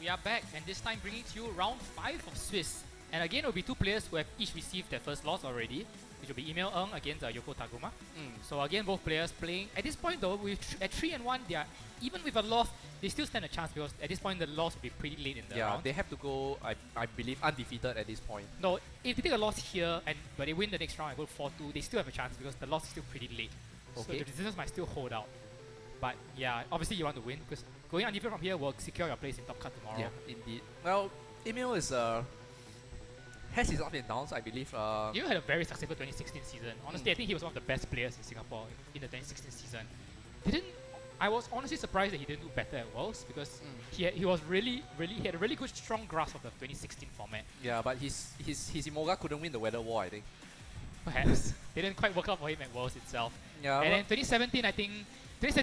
we are back, and this time bringing to you round 5 of Swiss. And again, it will be two players who have each received their first loss already, which will be Emil against Yoko Taguma. So again, both players playing. At this point though, at 3-1, they are, even with a loss, they still stand a chance because at this point the loss will be pretty late in the round. Yeah, they have to go, I believe, undefeated at this point. No, if they take a loss here and but they win the next round and go 4-2, they still have a chance because the loss is still pretty late. Okay. So the resistance might still hold out. But yeah, obviously you want to win because going undefeated from here will secure your place in top cut tomorrow. Yeah, indeed. Well, Emil is has his ups and downs, I believe. Emil had a very successful 2016 season. Honestly, I think he was one of the best players in Singapore in the 2016 season. I was honestly surprised that he didn't do better at Worlds because he had a really good strong grasp of the 2016 format. Yeah, but his Imoga couldn't win the weather war, I think. Perhaps. They didn't quite work out for him at Worlds itself. Yeah. And then 2017,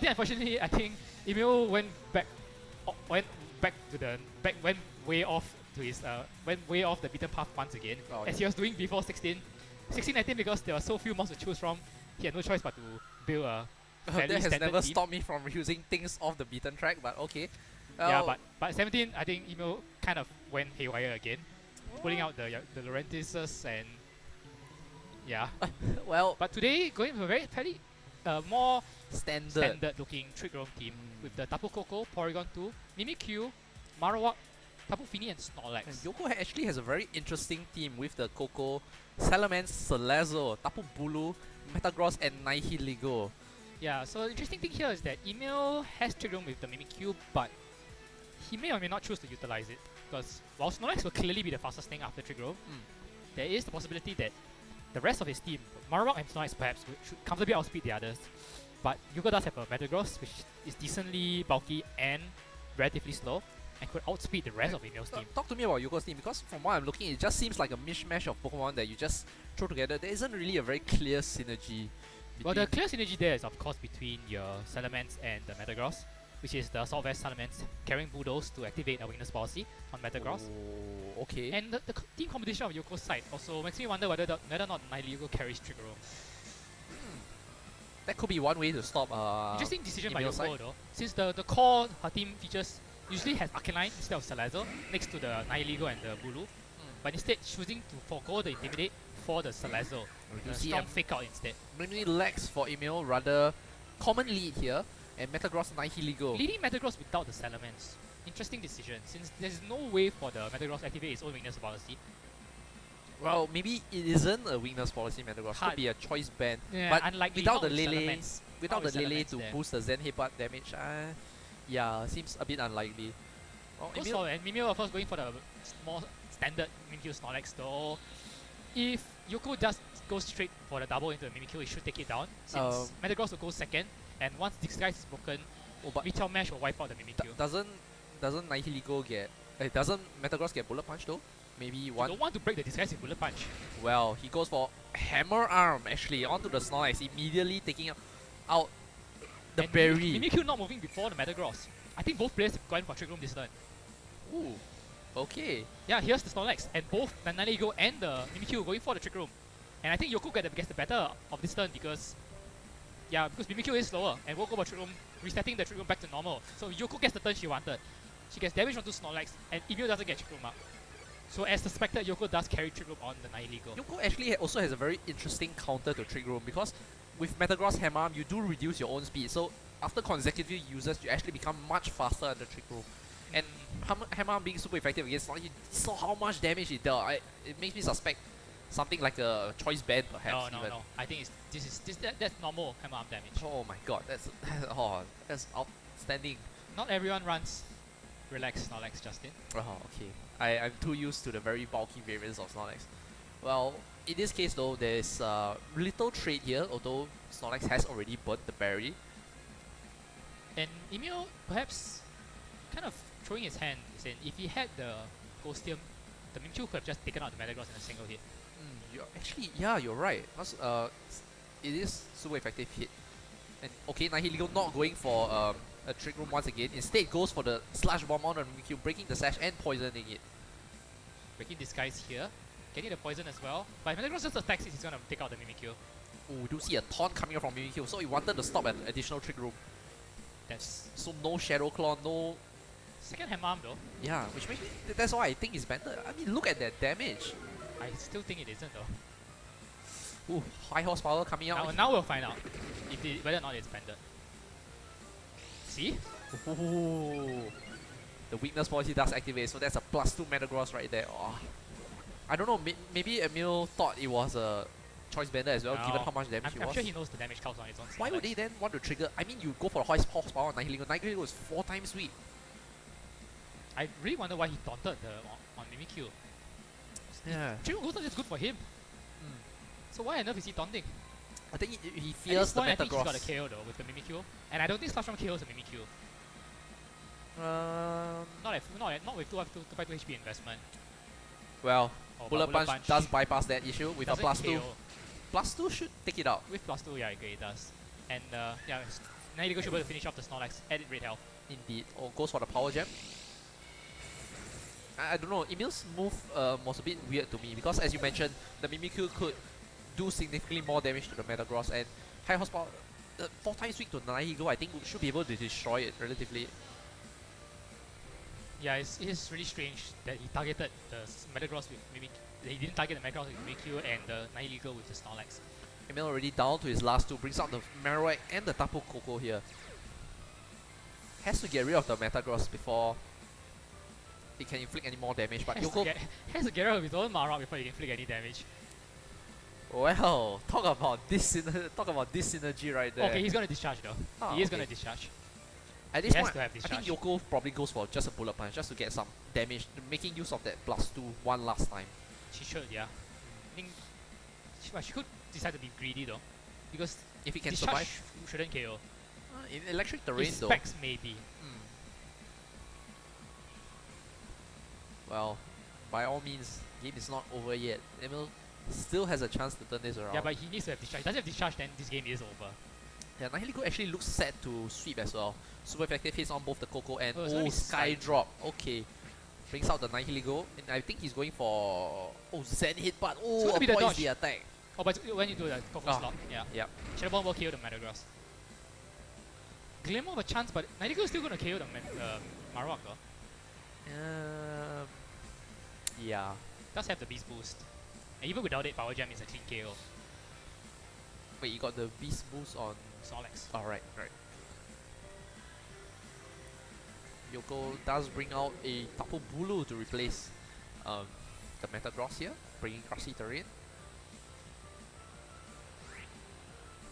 unfortunately, I think Emil went way off to his went way off the beaten path once again, as he was doing before 16-19 because there were so few mobs to choose from. He had no choice but to build a fairly that has standard never team. stopped me from using things off the beaten track, but okay. Yeah, but 17, I think Emil kind of went haywire again, pulling out the Laurentius and yeah. Well, but today going for a very fairly more standard looking trick room team with the Tapu Koko, Porygon 2, Mimikyu, Marowak, Tapu Fini and Snorlax. And Yoko actually has a very interesting team with the Koko, Salamence, Salazzle, Tapu Bulu, Metagross and Nihilego. Yeah, so the interesting thing here is that Emil has trick room with the Mimikyu, but he may or may not choose to utilize it because while Snorlax will clearly be the fastest thing after trick room, there is the possibility that the rest of his team, Marowak and Snorlax perhaps, should comfortably outspeed the others. But Yoko does have a Metagross, which is decently bulky and relatively slow, and could outspeed the rest of Emil's team. Talk to me about Yoko's team, because from what I'm looking, it just seems like a mishmash of Pokemon that you just throw together. There isn't really a very clear synergy. Well, the clear synergy there is of course between your Salamence and the Metagross, which is the Assault Vest Salamence carrying Bulldoze to activate a weakness policy on Metagross. Oh, okay. And the team competition of Yoko's side also makes me wonder whether or not Nihilego carries Trick Room. That could be one way to stop interesting decision by Emil's Yoko side. though, since the core her team features usually has Arcanine instead of Salazzle next to the Nihilego and the Bulu, but instead choosing to forego the Intimidate for the Salazzle. You see strong fake out instead. mainly lags for Emil, rather common lead here, and Metagross Nihilego. Leading Metagross without the Salamence. Interesting decision, since there's no way for the Metagross to activate its own weakness policy. Well, maybe it isn't a weakness policy Metagross, could be a choice band. Yeah, but unlikely, without the not with Lele, Salamence. without Not the with Lele Salamence to there. boost the Zen headbutt damage, yeah, seems a bit unlikely. Well, Goes for, and Mimikyu of course going for the more standard Mimikyu Snorlax though. If Yoko just goes straight for the double into the Mimikyu, it should take it down, since Metagross will go second, and once Disguise is broken, Retail Mesh will wipe out the Mimikyu. Doesn't Nihilego get... doesn't Metagross get Bullet Punch though? Maybe one... You don't want to break the Disguise with Bullet Punch. Well, he goes for Hammer Arm actually onto the Snorlax, immediately taking out the and berry. Mimikyu not moving before the Metagross. I think both players have gone for Trick Room this turn. Ooh, okay. Yeah, here's the Snorlax, and both the Nihilego and the Mimikyu going for the Trick Room. And I think Yoko gets the better of this turn because Mimikyu is slower and won't go for Trick Room, resetting the Trick Room back to normal. So Yoko gets the turn she wanted. She gets damage onto Snorlax, and Emil doesn't get Trick Room up. So as suspected, Yoko does carry Trick Room on the Nihilego. Yoko actually also has a very interesting counter to Trick Room, because with Metagross Hammer Arm, you do reduce your own speed. So after consecutive uses, you actually become much faster under Trick Room. And Hammer Arm being super effective against Snorlax, you saw how much damage it dealt. It makes me suspect something like a choice band perhaps. No. I think that's normal Hammer Arm damage. Oh my god, that's outstanding. Not everyone runs Relax Snorlax, Justin. Oh, okay. I'm too used to the very bulky variants of Snorlax. Well, in this case though, there's little trade here, although Snorlax has already burnt the berry. And Emil perhaps kind of throwing his hand, saying if he had the Ghostium, the Mimikyu could have just taken out the Metagross in a single hit. You're right. Because it is super effective hit. And okay, Nihilego not going for a Trick Room once again. Instead goes for the Slash Bomb on the Mimikyu, breaking the Sash and poisoning it. Breaking Disguise here, getting the poison as well. But if Metagross just attacks it, he's gonna take out the Mimikyu. Oh, we do see a taunt coming up from Mimikyu, so he wanted to stop an additional Trick Room. That's so no Shadow Claw, no Second hammer arm though. Yeah, which makes me, that's why I think it's better. I mean, look at that damage. I still think it isn't though. Ooh, high horsepower coming out. Now we'll find out if whether or not it's bended. See? Ooh. The weakness policy does activate, so that's a +2 Metagross right there. Oh. I don't know, maybe Emil thought it was a choice bender as well, given how much damage it was. I'm sure he knows the damage counts on its own. Why would they then want to trigger? I mean, you go for the high horsepower on Nihilego. Nihilego is 4 times sweep. I really wonder why he taunted on Mimikyu. Yeah. Trigon Ghost is good for him. So why on earth is he taunting? I think he fears the Metagross. I think he's got a KO though with the Mimikyu. And I don't think Slashron KOs a Mimikyu. Not with 252 HP investment. Well, Bullet Punch does bypass that issue with a +2. +2 should take it out. With +2, yeah, okay, it does. And yeah, Nihilego should be able to finish off the Snorlax at rate health. Indeed. Or goes for the Power Gem. I don't know, Emil's move was a bit weird to me because as you mentioned, the Mimikyu could do significantly more damage to the Metagross, and high horsepower, 4 times sweep to Nihilego, I think we should be able to destroy it relatively. Yeah, it is really strange that he targeted the Metagross with Mimikyu. He didn't target the Metagross with Mimikyu and the Nihilego with the Snorlax. Emil already down to his last 2, brings out the Marowak and the Tapu Koko here. Has to get rid of the Metagross before it can inflict any more damage, but Yoko has to get rid of his own Marowak before he can inflict any damage. Well, talk about this synergy right there. Okay, he's gonna discharge though. He is gonna discharge. At this he point, has to have I think Yoko probably goes for just a Bullet Punch just to get some damage, making use of that +2 one last time. She should, yeah. I think she could decide to be greedy though, because if he can survive, shouldn't KO. In electric terrain though. Specs maybe. Well, by all means, game is not over yet. Emil still has a chance to turn this around. Yeah, but he needs to have discharge. If he doesn't have discharge, then this game is over. Yeah, Nihilego actually looks set to sweep as well. Super effective hits on both the Koko and Sky Drop. Drop. Okay. Brings out the Nihilego, and I think he's going for Zen hit, but avoids the attack. Oh, but when you do the Koko slot, yeah. Yep. Shadow Ball will KO the Metagross. Glimmer of a chance, but Nihilego is still gonna KO the Marowak though. Yeah. Does have the Beast Boost. And even without it, Power Gem is a clean KO. Wait, you got the Beast Boost on Snorlax. Alright, right. Yoko does bring out a Tapu Bulu to replace the Metagross here, bringing Grassy Terrain.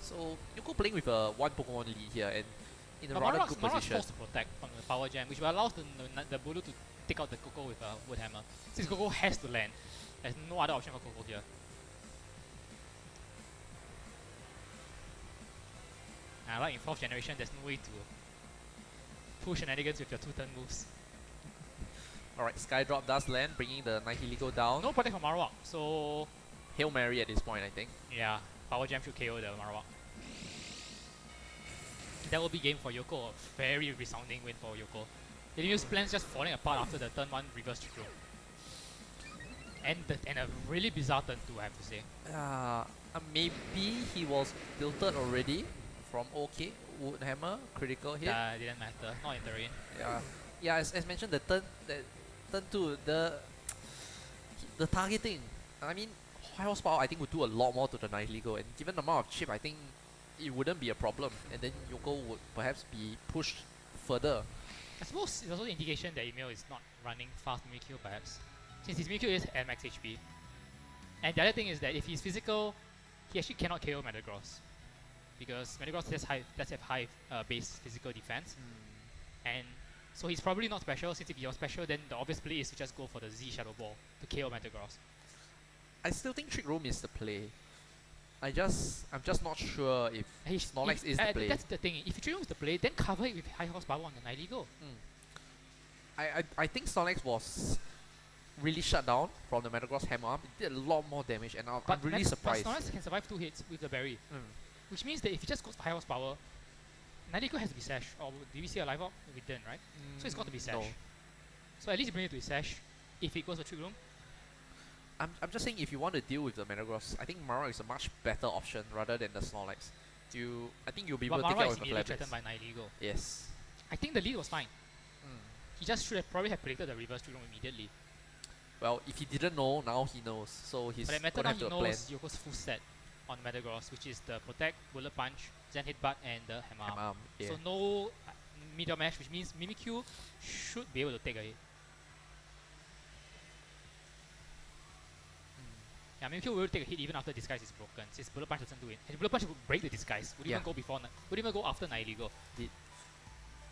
So Yoko playing with a 1 Pokemon lead here and in a rather good position. Forced to protect from the Power Gem, which will allow the Bulu to take out the Koko with a Wood Hammer. Since Koko has to land, there's no other option for Koko here. And like in 4th generation, there's no way to pull shenanigans with your 2-turn moves. Alright, Sky Drop does land, bringing the Nihilego down. No protect from Marowak, so Hail Mary at this point, I think. yeah, Power Gem should KO the Marowak. That will be game for Yoko, a very resounding win for Yoko. The Emil's plans just falling apart after the turn 1 reverse trick roll. And a really bizarre turn 2, I have to say. Maybe he was tilted already from OK, Wood Hammer, critical hit. Didn't matter, not in terrain. Yeah, as mentioned, the turn 2, the targeting. I mean, high horsepower I think would do a lot more to the Nihilego, and given the amount of chip, I think it wouldn't be a problem, and then Yoko would perhaps be pushed further. I suppose it's also an indication that Emil is not running fast Mimikyu perhaps, since his Mimikyu is at max HP. And the other thing is that if he's physical, he actually cannot KO Metagross, because Metagross does have high base physical defense, and so he's probably not special. Since if he was special, then the obvious play is to just go for the Z Shadow Ball to KO Metagross. I still think Trick Room is the play. I'm just not sure if Snorlax is the play. That's the thing. If Trick Room is the play, then cover it with high horsepower on the Nihilego. I think Snorlax was really shut down from the Metagross Hammer Arm. It did a lot more damage, and I'm really surprised. But Snorlax can survive 2 hits with the berry, which means that if he just goes for high horsepower, Nihilego has to be Sash. Or did we see a live up? We didn't, right? So it's got to be Sash. No. So at least bring it to his Sash if it goes for Trick Room. I'm just saying, if you want to deal with the Metagross, I think Marowak is a much better option rather than the Snorlax. I think you'll be able to take out with the Flagship. Threatened by Nihilego. Yes. I think the lead was fine. He just should have probably have predicted the reverse trick room immediately. Well, if he didn't know, now he knows. So he's But that matter gonna now have he to plan. knows Yoko's full set on Metagross, which is the Protect, Bullet Punch, Zen Headbutt, and the Hammer Arm. Yeah. So no medium mash, which means Mimikyu should be able to take a hit. Yeah, Mimikyu will take a hit even after Disguise is broken, since Bullet Punch doesn't do it. And Bullet Punch would break the Disguise, would even go before, would even go after Nihilego.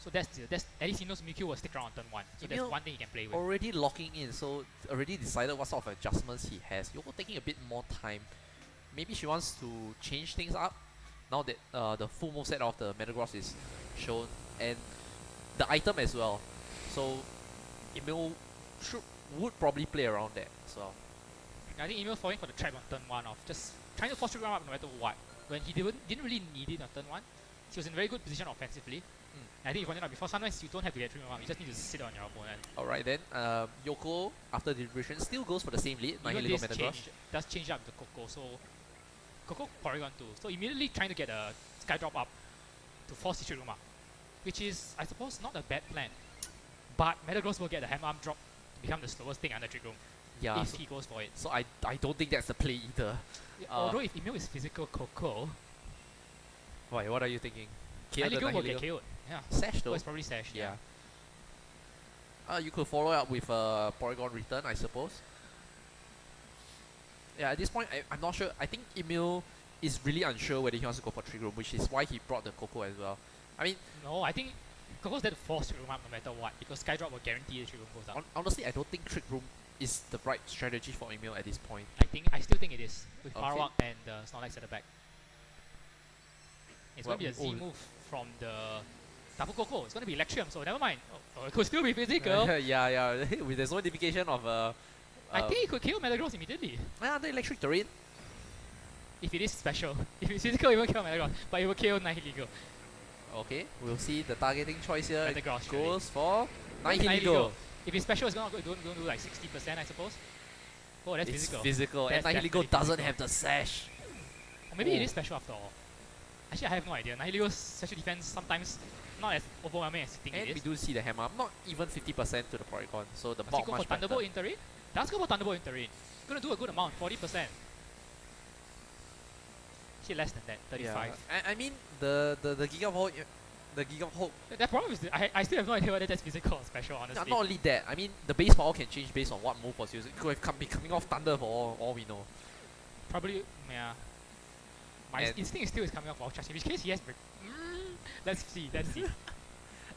So that's at least he knows Mimikyu will stick around on turn 1. So Emil that's one thing he can play with. already locking in, so already decided what sort of adjustments he has. Yoko taking a bit more time. Maybe she wants to change things up now that the full moveset of the Metagross is shown, and the item as well. So Emil would probably play around that as well. I think Emil falling for the trap on turn 1 of just trying to force trick round up no matter what. When he didn't really need it on turn 1, he was in a very good position offensively. I think if you pointed out before, sometimes you don't have to get trick round up, you just need to sit on your opponent. Alright then, Yoko, after deliberation, still goes for the same lead. Even Nihilego this Metagross. does change up the Coco, so Coco Porygon 2. So immediately trying to get a Sky Drop up to force the trick room up, which is, I suppose, not a bad plan. But Metagross will get the Hammer Arm drop to become the slowest thing under trick room. Yeah, if so, he goes for it. so I don't think that's the play either. Although if Emil is physical Coco, Why, what are you thinking? KO the Nihilego will get Nihilego? KO'd. Yeah. Sash Oh, though. it's probably Sash. Yeah. You could follow up with a Porygon return, I suppose. Yeah, at this point, I'm not sure. I think Emil is really unsure whether he wants to go for Trick Room, which is why he brought the Coco as well. I mean, No, I think Coco's there to force trick room up no matter what, because Sky Drop will guarantee the trick room goes up. honestly, I don't think Trick Room is the right strategy for Emil at this point. I still think it is, with Okay. Marowak and Snorlax at the back. It's Well, going to be a Z move from the Tapu Koko. It's going to be Electrium, so never mind. Oh, it could still be physical. yeah. With there's no indication of I think it could kill Metagross immediately. the electric terrain. If it is special. If it's physical, it won't kill Metagross, but it will kill Nihilego. Okay, we'll see the targeting choice here. Metagross, It goes for Nihilego. Nihilego. If it's special, it's going to do like 60%, I suppose. Oh, that's It's physical. physical, That's and definitely Nihilego doesn't physical. have the sash. Or maybe it is special after all. Actually, I have no idea. Nihilego's special defense sometimes not as overwhelming as you think And it we is. do see the hammer, not even 50% to the Porygon, so the Does he bulk go for much better. Thunderbolt in terrain? Does go for Thunderbolt in terrain. Gonna do a good amount, 40%. Actually less than that, 35. Yeah. I mean, the Gigavolt, the Gigavolt. That problem is that I still have no idea whether that's physical or special, honestly. Not only that, I mean, the base power can change based on what move was used. It could have be coming off Thunder for all we know. Probably, yeah. My And- instinct is still coming off Wild Charge, in which case he has let's see.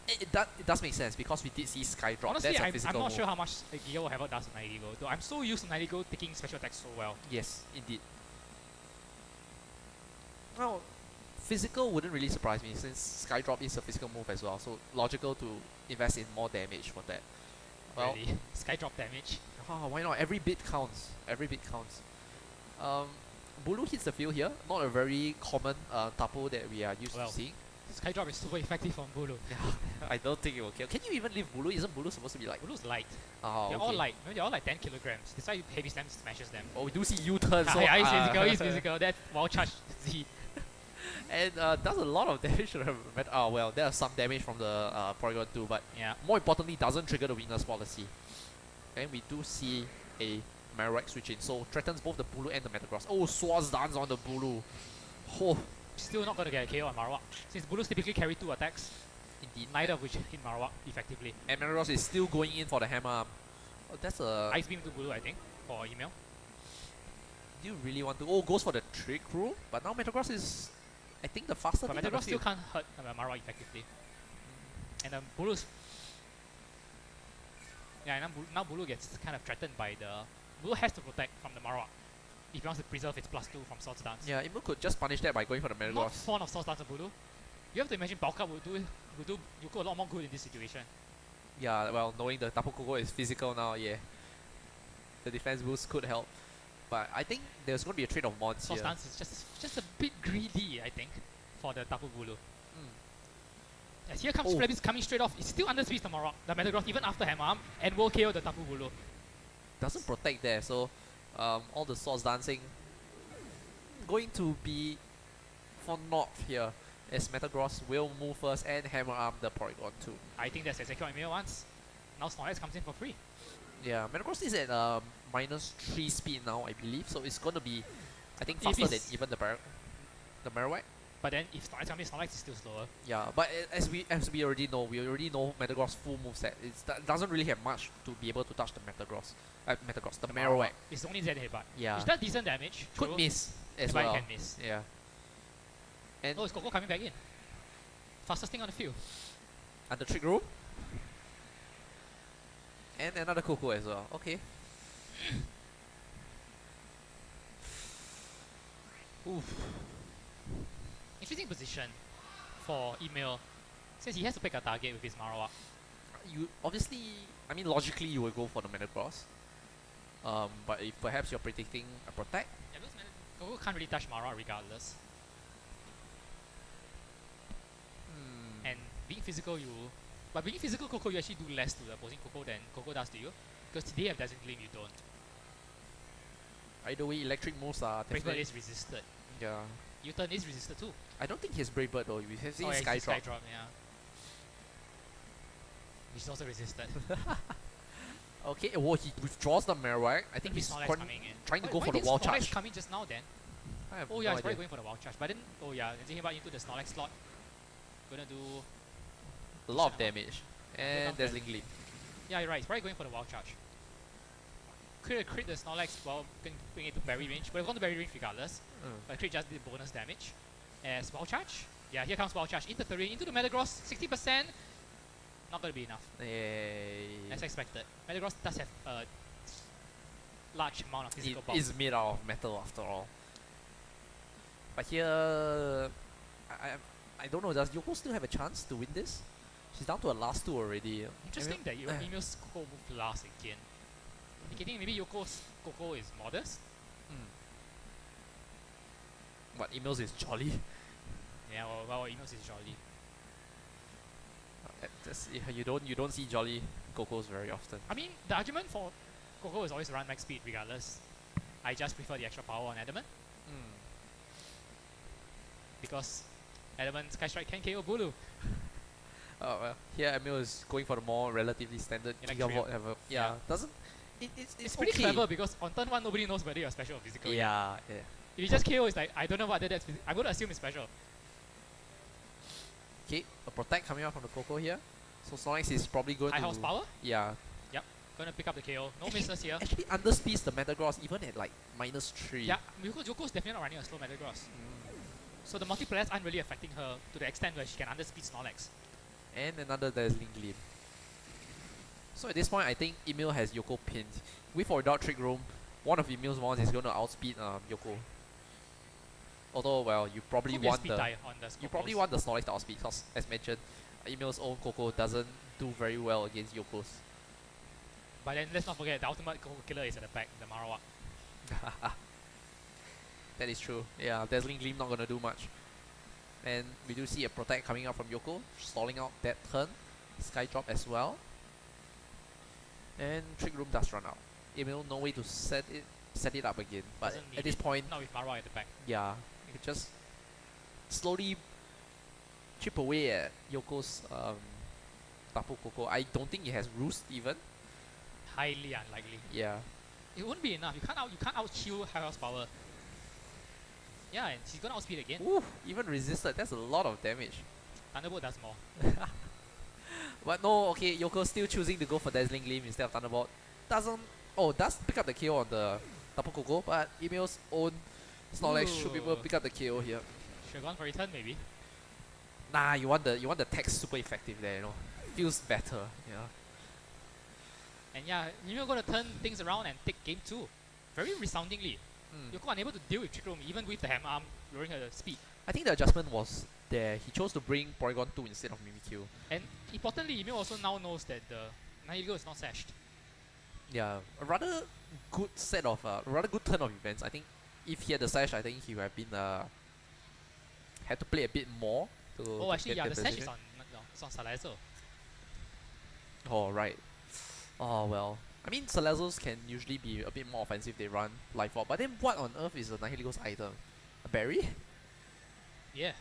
It does make sense because we did see Sky Drop. Honestly, That's a I'm physical not move. sure how much Giga Hammer does to Nihilego, though I'm so used to Nihilego taking special attacks so well. Yes, indeed. Well, physical wouldn't really surprise me since Sky Drop is a physical move as well, so logical to invest in more damage for that. Well, Really. Sky drop damage. why not? Every bit counts. Every bit counts. Bulu hits the field here. Not a very common Tapu that we are used Well. to seeing. Sky drop is super effective on Bulu. Yeah, I don't think it will kill. Can you even leave Bulu? Isn't Bulu supposed to be like? Bulu's light. Oh, They're okay. all light. Maybe they're all like 10 kilograms. That's why Heavy Slam smashes them. Oh, we do see U-turn. So Yeah, he's physical, he's physical. That's Wild Charge Z. And does a lot of damage to the well, there's some damage from the Porygon too, but Yeah. more importantly, doesn't trigger the weakness policy. And we do see a Mirage switch in, so threatens both the Bulu and the Metagross. Oh, Swords Dance on the Bulu. Oh, Still not gonna get a KO on Marowak. Since Bulus typically carry 2 attacks, indeed. neither of which hit Marowak effectively. And Metagross is still going in for the hammer arm. Oh, that's a... Ice Beam to Bulu, I think, for Emil. Do you really want to... Oh, goes for the Trick Room, but now Metagross is... I think the faster But thing on the Metagross still field. can't hurt Marowak effectively. And Bulu's... Yeah, and now Bulu gets kind of threatened by the... Bulu has to protect from the Marowak if he wants to preserve its +2 from Swords Dance. Yeah, Emil could just punish that by going for the Not Metagross. fond of Swords Dance on Bulu. You have to imagine Bulk Up would do Yoko a lot more good in this situation. Yeah, well, knowing the Tapu Koko is physical now, yeah. The defense boost could help. But I think there's going to be a trade of mods Swords here. Dance is just a bit greedy, I think, for the Tapu Bulu. As here comes Oh. Flabis coming straight off. It's still under speed the Marowak, the Metagross, even after Hammer Arm, and will KO the Tapu Bulu. Doesn't protect there, so all the swords dancing going to be for naught here, as Metagross will move first and hammer arm the Porygon too. I think that's exactly what Emil wants. Now Snorlax comes in for free. Yeah, Metagross is at -3 speed now, I believe, so it's gonna be, I think, If faster than it's- even the Marowak. But then if Snorlax comes in, Snorlax is still slower. Yeah, but as we already know Metagross full moveset. It doesn't really have much to be able to touch the the Marowak. It's only Z headbutt. Yeah, Which does decent damage. could true, miss as but it well. can miss. Yeah. And Oh, it's Coco coming back in. Fastest thing on the field. under Trick Room. And another Coco as well. Okay. Oof. Interesting position for Emil, since he has to pick a target with his Marowak. You obviously, I mean, logically you will go for the Metagross. But if perhaps you're predicting a Protect, Yeah, because Coco can't really touch Marowak regardless. And being physical, but being physical Coco, you actually do less to the opposing Coco than Coco does to you. Because today have Dazzling Gleam, you don't. either way, electric moves are Brave Bird definitely. is resisted. Yeah. U-turn is resisted too. I don't think he has Brave Bird though. He has Oh, yeah, Sky it's Drop. Sky Drop, yeah. Which is also resisted. Okay, well he withdraws the Marowak. I think he's Snorlax coming in. trying to Why- go why for the did Wild Snorlax Charge. coming just now then? I have Oh yeah, no he's probably idea. going for the Wild Charge. But then, oh yeah, Zing back into the Snorlax slot. Gonna do... A lot of decent damage. Here And comes Dazzling Gleam. Yeah, you're right. He's probably going for the Wild Charge. Could have crit the Snorlax while bring it to berry range. But have gone to berry range regardless. But crit just did bonus damage. As Wild Charge. Yeah, here comes Wild Charge into terrain, into the Metagross. 60%. Not gonna be enough. Yay. As expected. Metagross does have a large amount of physical It bulk. is made out of metal after all. But here, I don't know. Does Yoko still have a chance to win this? She's down to her last two already. Interesting that Emil's Coco moved last again. Indicating maybe Yoko's Coco is modest. What, Emil's is jolly? Yeah, well Emil's is jolly. You don't see jolly Cocos very often. I mean, the argument for Coco is always run max speed regardless. I just prefer the extra power on Adamant because Adamant Sky Strike can KO Bulu. Oh well, here Emil is going for the more relatively standard Electric. Gigavolt ever. Yeah, doesn't it's Pretty okay. clever because on turn 1 nobody knows whether you're special or physical. Yeah, yeah. If you just KO, it's like, I don't know whether that's I'm going to assume it's special. Okay, a Protect coming out from the Coco here. So Snorlax is probably going High to horsepower, Yeah. gonna pick up the KO. No misses here. Actually underspeeds the Metagross even at like -3. Yeah, because Yoko's definitely not running a slow Metagross. So the multipliers aren't really affecting her to the extent where she can underspeed Snorlax. And another Dazzling Gleam. So at this point I think Emil has Yoko pinned. With or without Trick Room, one of Emil's ones is going to outspeed Yoko. Although, well, you probably Could be a want speed the die on the you probably Scopos. want the Snorlax to outspeed because, as mentioned, Emil's own Coco doesn't do very well against Yoko's. But then let's not forget, the ultimate Coco killer is at the back, the Marowak. That is true. Yeah, Dazzling Gleam not gonna do much. And we do see a Protect coming out from Yoko, stalling out that turn. Sky Drop as well. And Trick Room does run out. Emil no way to set it up again. But Doesn't need at this it. point, Not with Marowak at the back. yeah, you could just slowly chip away at Yoko's Tapu Koko. I don't think it has Roost even. Highly unlikely. Yeah. It won't be enough. You can't out-heal high horsepower. Yeah, and she's gonna outspeed again. Ooh, even resisted. That's a lot of damage. Thunderbolt does more. But no, okay, Yoko still choosing to go for Dazzling Gleam instead of Thunderbolt. Does pick up the KO on the Tapu Koko, but Emil's own Snorlax should be able to pick up the KO here. Should've gone for return maybe. Nah, you want the text super effective there, you know. Feels better, yeah. And yeah, you're gonna turn things around and take game 2. Very resoundingly. Yoko unable to deal with Trick Room even with the hammer arm lowering her speed. I think the adjustment was there. He chose to bring Porygon 2 instead of Mimikyu. And importantly, Emil also now knows that the Nihilego is not sashed. Yeah, a rather good rather good turn of events. I think if he had the sash, I think he would have been had to play a bit more to. Oh, actually, get yeah, that the sash is position. it's on Salazzle. Oh right. Oh well. I mean, Salazzles can usually be a bit more offensive. They run Life Orb, but then what on earth is the Nihiligo's item? A berry? Yeah.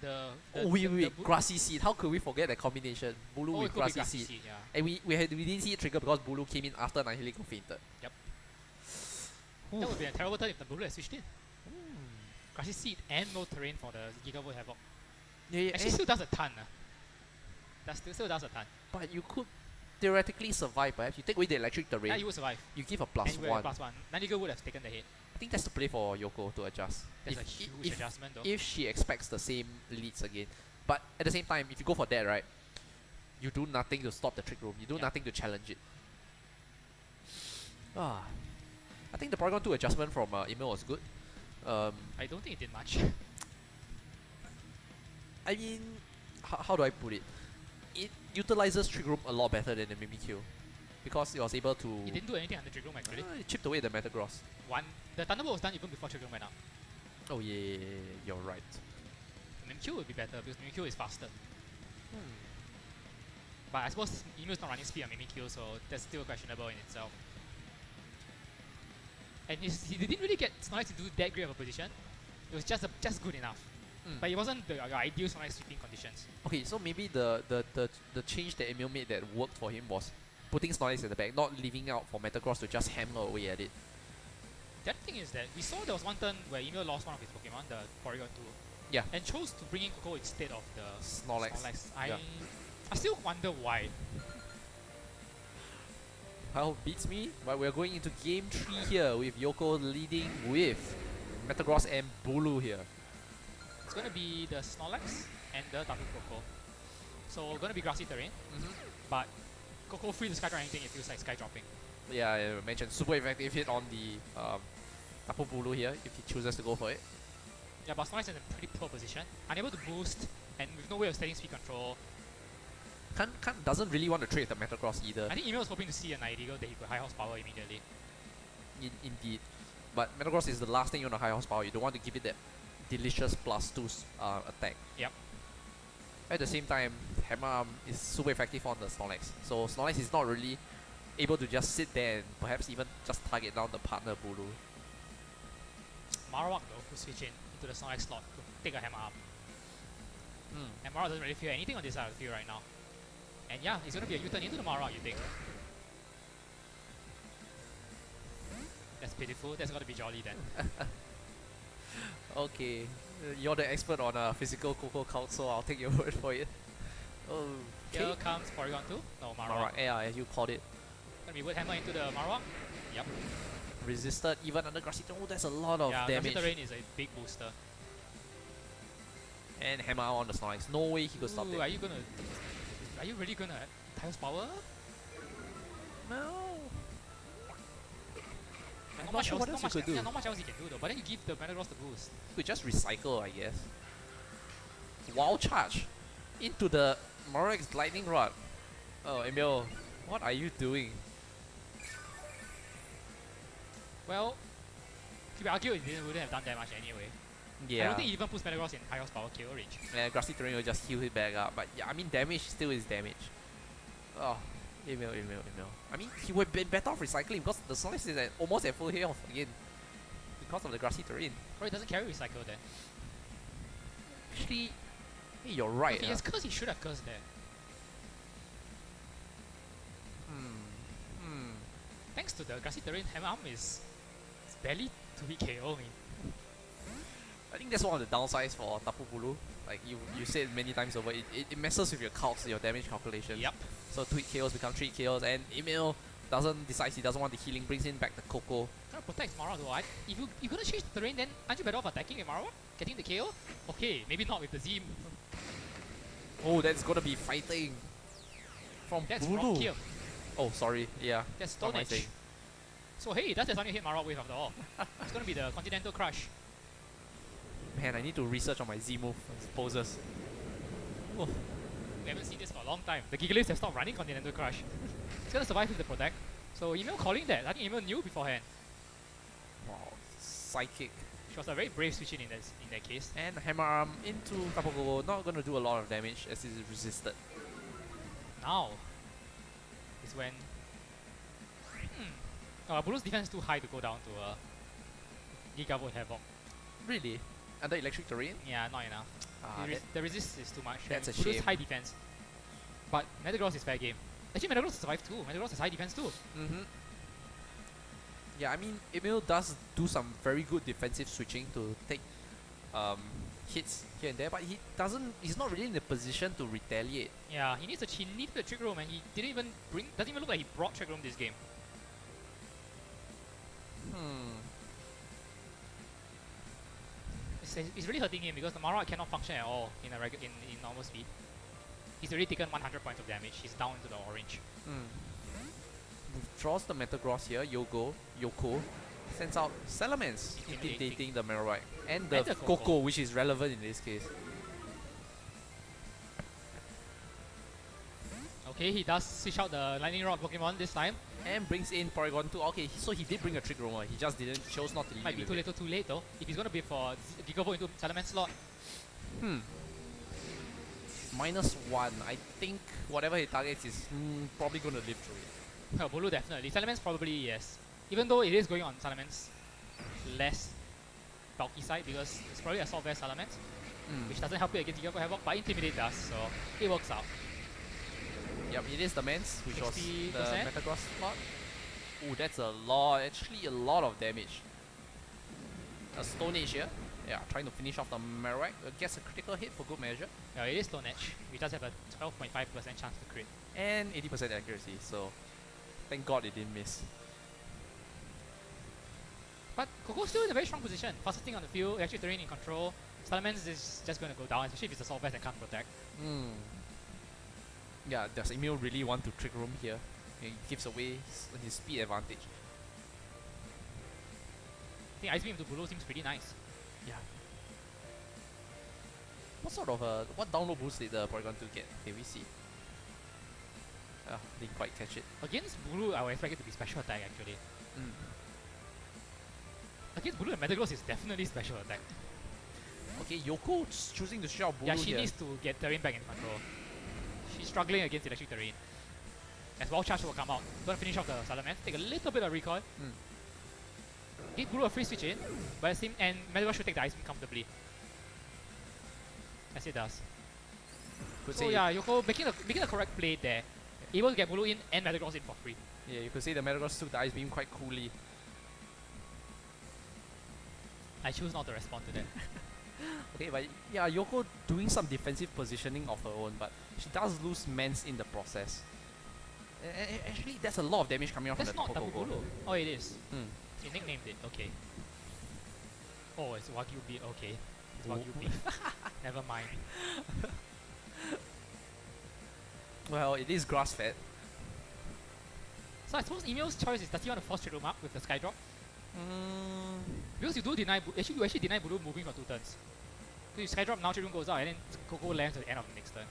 Oh, wait, Grassy Seed. How could we forget that combination? Bulu with Grassy Seed. Yeah. And we didn't see it trigger because Bulu came in after Nihilico fainted. Yep. Oof. That would be a terrible turn if the Bulu had switched in. Grassy Seed and no terrain for the Gigavolt Havoc. Yeah, Actually, still does a ton. That still does a ton. But you could theoretically survive. Perhaps you take away the electric terrain. Yeah, you would survive. You give a And you would +1. have +1. Nanigo would have taken the hit. I think that's the play for Yoko to adjust. That's a huge adjustment though. If she expects the same leads again. But at the same time, if you go for that, right, you do nothing to stop the trick room. You do nothing to challenge it. I think the Porygon 2 adjustment from Emil was good. I don't think it did much. I mean, how do I put it? It utilizes trick room a lot better than the Mimikyu. Because it was able to... It didn't do anything under Trick Room actually. It chipped away the Metagross. The Thunderbolt was done even before Trick Room went out. Oh yeah, you're right. Mimikyu would be better because Mimikyu is faster. But I suppose Emil's not running speed on Mimikyu, so that's still questionable in itself. And he didn't really get Snorlax into that great of a position. It was just good enough. But it wasn't the ideal Snorlax sweeping conditions. Okay, so maybe the change that Emil made that worked for him was putting Snorlax in the back, not leaving out for Metagross to just hammer away at it. The other thing is that we saw there was one turn where Emil lost one of his Pokemon, the Porygon 2. Yeah. And chose to bring in Koko instead of the Snorlax. I still wonder why. Well, beats me, but we're going into game 3 here with Yoko leading with Metagross and Bulu here. It's gonna be the Snorlax and the Tapu Koko. So gonna be grassy terrain, but Koko free to Skydrop anything, it feels like Skydropping. Yeah, I mentioned super effective hit on the Tapu Bulu here if he chooses to go for it. Yeah, but Snorlax is in a pretty poor position. Unable to boost, and with no way of setting speed control. Doesn't really want to trade the Metagross either. I think Emil was hoping to see a Nihilego that he could high horsepower immediately. Indeed. But Metagross is the last thing you want to high horsepower. You don't want to give it that delicious +2 attack. Yep. At the same time, Hammer Arm is super effective on the Snorlax. So Snorlax is not really able to just sit there and perhaps even just target down the partner Bulu. Marowak though, who switch into the Snorlax slot to take a Hammer Arm. And Marowak doesn't really feel anything on this side of the field right now. And yeah, it's going to be a U-turn into the Marowak, you think. That's pitiful, that's got to be jolly then. Okay, you're the expert on physical Koko count, so I'll take your word for it. Oh, here comes Porygon 2. No, Marowak. Yeah, as you called it. Gonna be Wood Hammer into the Marowak. Yep. Resisted even under Grassy Terrain. Oh, that's a lot of damage. Grassy Terrain is a big booster. And Hammer on the Snorlax. No way he could stop it. Are you really gonna Tiles Power? No. Not much else you could do. Yeah, not much else you can do though. But then you give the Metagross the boost. You could just recycle, I guess. Wild Charge into the Morex Lightning Rod. Oh, Emil, what are you doing? Well, you could argue it wouldn't have done that much anyway. Yeah. I don't think he even puts Metagross in high horsepower KO range. Yeah, Grassy Terrain will just heal it back up. But yeah, I mean, damage still is damage. Oh, Emil. I mean, he would have been better off recycling because the Snorlax is almost at full health again. Because of the Grassy Terrain. Or it doesn't carry recycle then. Actually, hey, you're right. If he has cursed, he should have cursed there. Thanks to the Grassy Terrain, Hammer Arm is barely to hit KO. I think that's one of the downsides for Tapu Bulu. Like you said many times over, it messes with your calcs, your damage calculations. Yep. So 2 hit KOs become 3 hit KOs, and Emil decides he doesn't want the healing, brings in back the Koko. Trying to protect Marowak though. If you're gonna change the terrain, then aren't you better off attacking with Marowak? Getting the KO? Okay, maybe not with the Z. Oh, that's gonna be fighting from That's Bulu. Rock Kill. Oh, sorry. Yeah. That's Stone Edge. So hey, that's the time you hit Marowak with after all. It's gonna be the Continental Crush. Man, I need to research on my Z move poses. Oh. We haven't seen this for a long time. The Gigaliths have stopped running Continental Crush. It's gonna survive with the Protect. So Emil calling that. I think Emil knew beforehand. Wow. Psychic. She was a very brave switching in that case. And Hammer Arm into Tapu Koko. Not gonna do a lot of damage as it is resisted. Now is when Bulu's defense is too high to go down to Gigavolt Havoc. Really? under electric terrain? Yeah, not enough. The resist is too much. That's a Bulu's shame. high defense. But Metagross is fair game. Actually, Metagross survived too. Metagross has high defense too. Yeah, I mean, Emil does do some very good defensive switching to take hits here and there, but he's not really in the position to retaliate. Yeah, he needs a trick room, and he doesn't even look like he brought trick room this game. It's really hurting him because the Mirage cannot function at all in normal speed. He's already taken 100 points of damage. He's down into the orange. Withdraws the Metagross here. Yoko sends out Salamence, intimidating the Mirage and the Coco, which is relevant in this case. Okay, he does switch out the Lightning Rod Pokemon this time. And brings in Porygon 2. Okay, so he did bring a Trick Room. He just chose not to leave. Might be too little too late though. If he's gonna be for Gigavolt into Salamence slot. -1. I think whatever he targets is probably gonna live through it. Well, Bulu definitely. Salamence probably yes. Even though it is going on Salamence less bulky side because it's probably a Assault Vest Salamence, which doesn't help you against Gigavolt Havoc, but Intimidate does, so it works out. Yep, it is the Mance, which was the 60%. Metagross slot. Ooh, that's a lot, actually a lot of damage. A Stone Age here. Yeah, trying to finish off the Mirage. Gets a critical hit for good measure. Yeah, it is Stone Edge. We just have a 12.5% chance to crit. And 80% accuracy, so thank God it didn't miss. But Coco's still in a very strong position. Fastest thing on the field, actually terrain in control. Salamence is just going to go down, especially if it's a Assault Vest and can't protect. Yeah, does Emil really want to Trick Room here? He gives away his speed advantage. I think Ice Beam to Bulu seems pretty nice. Yeah. What sort of what download boost did the Porygon 2 get? Can we see? Didn't quite catch it. Against Bulu, I would expect it to be special attack actually. Against Bulu and Metagross is definitely special attack. Okay, Yoko choosing to shout Bulu Yeah, she here. needs to get terrain back in control. She's struggling against electric terrain. As Wild Charge will come out. Gonna finish off the Salamence, take a little bit of recoil. Give Bulu a free switch in, but it seems, and Metagross should take the Ice Beam comfortably. As it does. So yeah, Yoko making the correct play there. Able to get Bulu in and Metagross in for free. Yeah, you could say the Metagross took the Ice Beam quite coolly. I choose not to respond to that. Okay, but yeah, Yoko doing some defensive positioning of her own, but she does lose Mance in the process. Actually, that's a lot of damage coming off from That's the not Tapu Pokémon. Bulu. Oh, it is. You nicknamed it, okay. Oh, it's Wagyu beef, okay. It's Wagyu beef. Never mind. Well, it is grass fed. So I suppose Emil's choice is, does he want to force Trick Room up with the Sky Drop? Because you do deny, you actually deny Bulu moving for 2 turns. So you Sky Drop, now Trick Room goes out, and then Coco lands at the end of the next turn.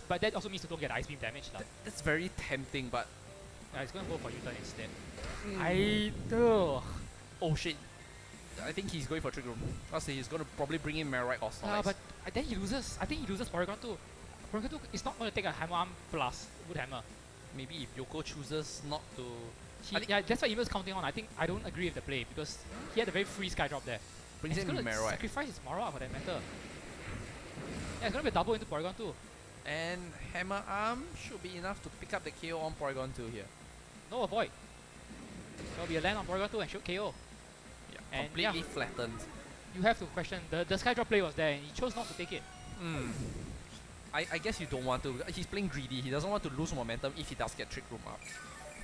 But that also means you don't get Ice Beam damage. That's very tempting, but Yeah, it's gonna go for U-turn instead. Oh shit. I think he's going for Trick Room. Because he's going to probably bring in Mirage or Snorlax. But then he loses. I think he loses Porygon 2. Porygon 2 is not going to take a Hammer Arm plus Wood Hammer. Maybe if Yoko chooses not to... Yeah, that's what Emil's counting on. I don't agree with the play because he had a very free Sky Drop there. Brings in Mirage. Sacrifice his Mara for that matter. Yeah, it's going to be a double into Porygon 2. And Hammer Arm should be enough to pick up the KO on Porygon 2 here. No avoid. There'll be a land on Porygon 2 and shoot KO. Yeah, and completely flattened. You have to question, the Sky Drop play was there and he chose not to take it. I guess you don't want to. He's playing greedy. He doesn't want to lose momentum if he does get Trick Room up.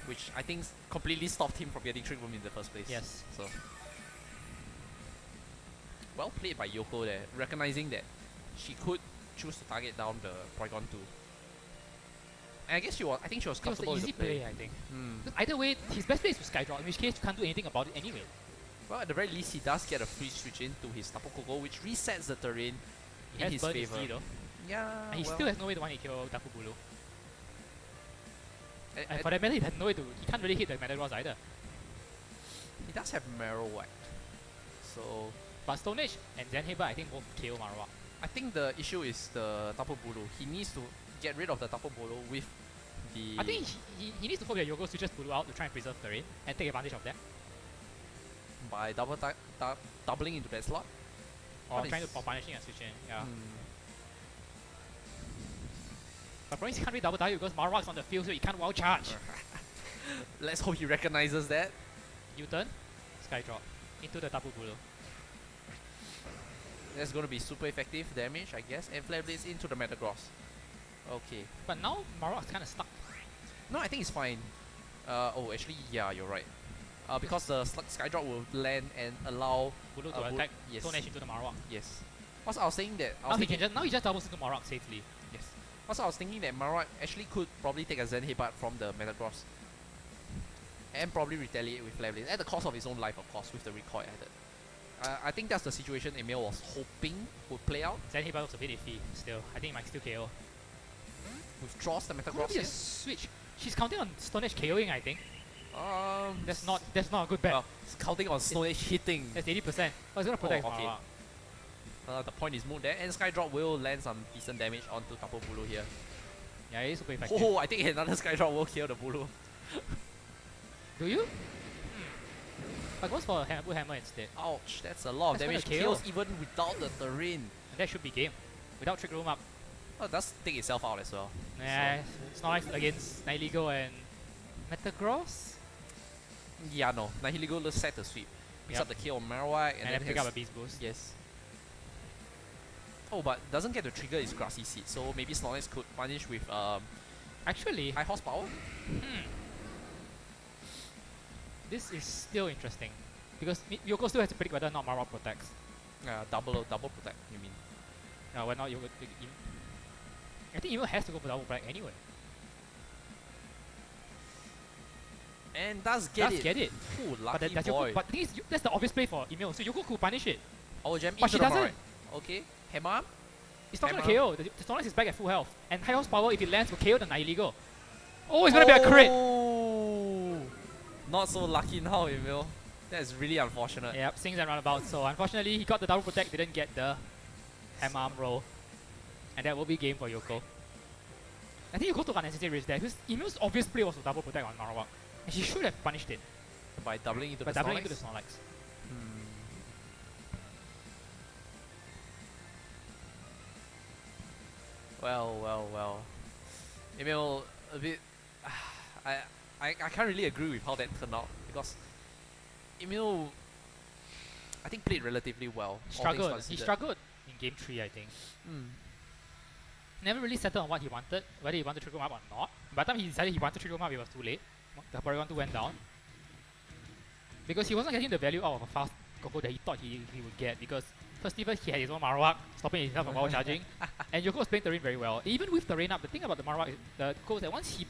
Which I think completely stopped him from getting Trick Room in the first place. Yes. So well played by Yoko there, recognizing that she could choose to target down the Porygon 2. And I guess I think she was comfortable with the with the play, I think. Either way, his best play is to Sky Drop, in which case you can't do anything about it anyway. Well, at the very least, he does get a free switch into his Tapu Koko, which resets the terrain in his favor. Yeah, and he still has no way to 1-hit kill Tapu Bulu. And I for that matter, he has no way to. He can't really hit the Metagross either. He does have Marowak, so. But Stone Age and Zen Headbutt, I think both KO Marowak. I think the issue is the Tapu Bulu. He needs to get rid of the Tapu Bulu with the. I think he needs to hope that Yoko switches Bulu out to try and preserve terrain and take advantage of that. By doubling into that slot. Or trying to punishing and switching. Yeah. But probably he can't be double W because Marowak's on the field, so he can't wild charge. Let's hope he recognizes that. U-turn, Sky Drop into the double bulu. That's going to be super effective damage, I guess. And Flare Blades into the Metagross. Okay. But now Marowak's kind of stuck. No, I think it's fine. Oh, actually, yeah, you're right. Because the Sky Drop will land and allow Bulu to attack yes. Stone Edge into the Marowak. Yes. Also, I was saying that. Now he just doubles into Marowak safely. Yes. Also, I was thinking that Marowak actually could probably take a Zen Headbutt from the Metagross. And probably retaliate with Flare Blades. At the cost of his own life, of course, with the recoil added. I think that's the situation Emil was hoping would play out. Zen Headbutt was a bit iffy still. I think he might still KO. Withdraws the Metagross. Maybe a switch. She's counting on Stone Edge KOing, I think. That's not a good bet. Well, it's counting on Stone Edge hitting. That's 80%. Oh, it's gonna protect okay. Marowak. The point is moved there, and Sky Drop will land some decent damage onto Tapu Bulu here. Yeah, it is super effective. Oh, I think another Sky Drop will kill the Bulu. Do you? But goes for a Wood Hammer instead. Ouch, that's a lot of damage. Kills even without the terrain. And that should be game. Without Trick Room up. Oh, it does take itself out as well. Yeah, so it's nice against Nihiligo and Metagross. Yeah, no. Nihiligo just set the sweep. Picks up the kill on Marowak and then pick up a Beast Boost. Yes. Oh, but doesn't get to trigger his Grassy Seed, so maybe Snorlax could punish with actually high horsepower? This is still interesting. Because Yoko still has to predict whether or not Marowak protects. Double protect, you mean? No, we're not Yoko. I think Emil has to go for double protect anyway. And does get it. Ooh, lucky boy. But the thing is, that's the obvious play for Emil, so Yoko could punish it. Oh, jam but she doesn't. Okay, Hammer. It's not gonna KO. The Snorlax is back at full health. And high horsepower, if it lands, will KO the Nihiligo. Oh, it's gonna be a crit! Not so lucky now, Emil. That's really unfortunate. Yep, swings and roundabouts. So unfortunately, he got the double protect, didn't get the hammer arm roll. And that will be game for Yoko. I think Yoko took unnecessary risk there, because Emil's obvious play was to double protect on Marowak. And she should have punished it. By doubling into the Snorlax? Well. Emil, a bit... I can't really agree with how that turned out, because Emil, I think, played relatively well. He struggled in game 3, I think. Never really settled on what he wanted, whether he wanted to trigger him up or not. By the time he decided he wanted to trigger him up, it was too late. The Porygon 2 went down. Because he wasn't getting the value out of a fast Coco that he thought he would get, because first he had his own Marowak, stopping himself from wild charging. And Yoko was playing terrain very well. Even with terrain up, the thing about the Marowak is the Coco is that once he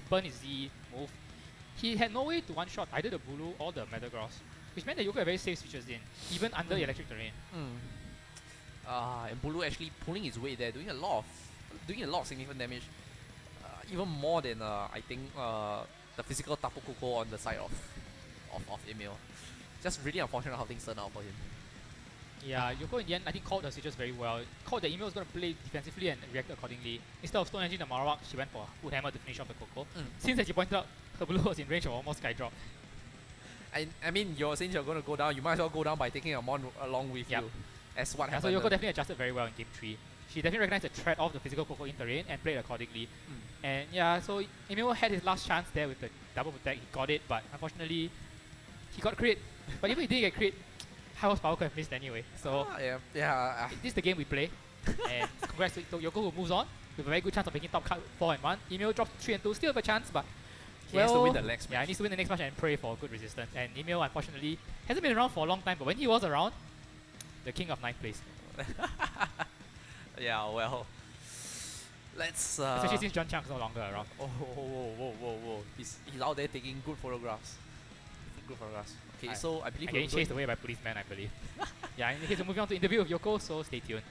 burned his Z move, he had no way to one-shot either the Bulu or the Metagross, which meant that Yoko had very safe switches in, even under the electric terrain. And Bulu actually pulling his weight there, doing a lot of significant damage. Even more than I think the physical Tapu Koko on the side of Emil. Just really unfortunate how things turned out for him. Yeah, Yoko in the end I think called the switches very well. Called that Emil was going to play defensively and reacted accordingly. Instead of Stone Edging the Marowak, she went for Wood Hammer to finish off the Coco. Since as you pointed out, her Blue was in range of almost Sky Drop. I mean, since you're going to go down, you might as well go down by taking a Mon along with you. As what happened. So Yoko definitely adjusted very well in game 3. She definitely recognized the threat of the physical Coco in terrain and played accordingly. And yeah, so Emil had his last chance there with the double protect. He got it, but unfortunately, he got crit. But even if he didn't get crit, high horsepower could have missed anyway. So this is the game we play. And congrats to Yoko, who moves on with a very good chance of making top cut 4 and 1. Emil drops 3 and 2, still have a chance, but he has to win the next match. Yeah, he needs to win the next match and pray for good resistance. And Emil, unfortunately, hasn't been around for a long time, but when he was around, the king of 9th place. Yeah, well, let's... Especially since John Chang's no longer around. Whoa. He's out there taking good photographs. Okay, so I believe we're getting chased away by policemen, I believe. Yeah, in case we're moving on to interview with Yoko, so stay tuned.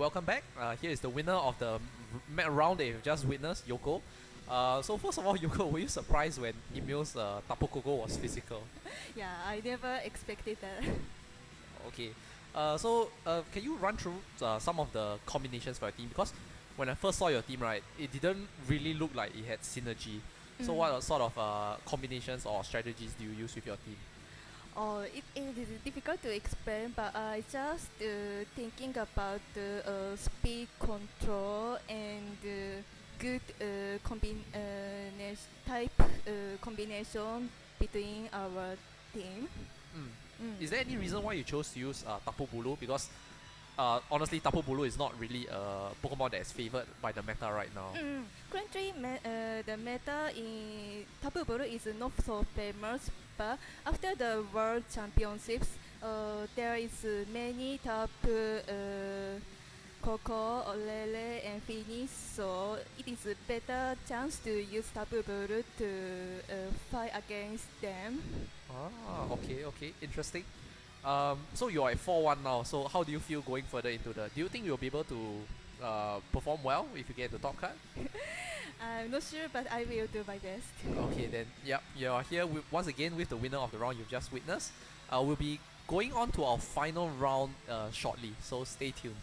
welcome back. Here is the winner of the round that you've just witnessed, Yoko. So first of all, Yoko, were you surprised when Emil's Tapu Koko was physical? Yeah, I never expected that. Okay. Can you run through some of the combinations for your team? Because when I first saw your team, right, it didn't really look like it had synergy. So what sort of combinations or strategies do you use with your team? Oh, it is difficult to explain, but I just thinking about the speed control and good combination between our team. Is there any reason why you chose to use Tapu Bulu? Because honestly, Tapu Bulu is not really a Pokemon that is favored by the meta right now. Currently, the meta in Tapu Bulu is not so famous, but after the World Championships, there is many Tapu Koko, Lele, and Finish, so it is a better chance to use Tapu Bulu to fight against them. Okay, interesting. So you're at 4-1 now, so how do you feel going further into do you think you'll be able to perform well if you get the top card? I'm not sure, but I will do my best. Okay then, yep, you're here once again with the winner of the round you've just witnessed. We'll be going on to our final round shortly, so stay tuned.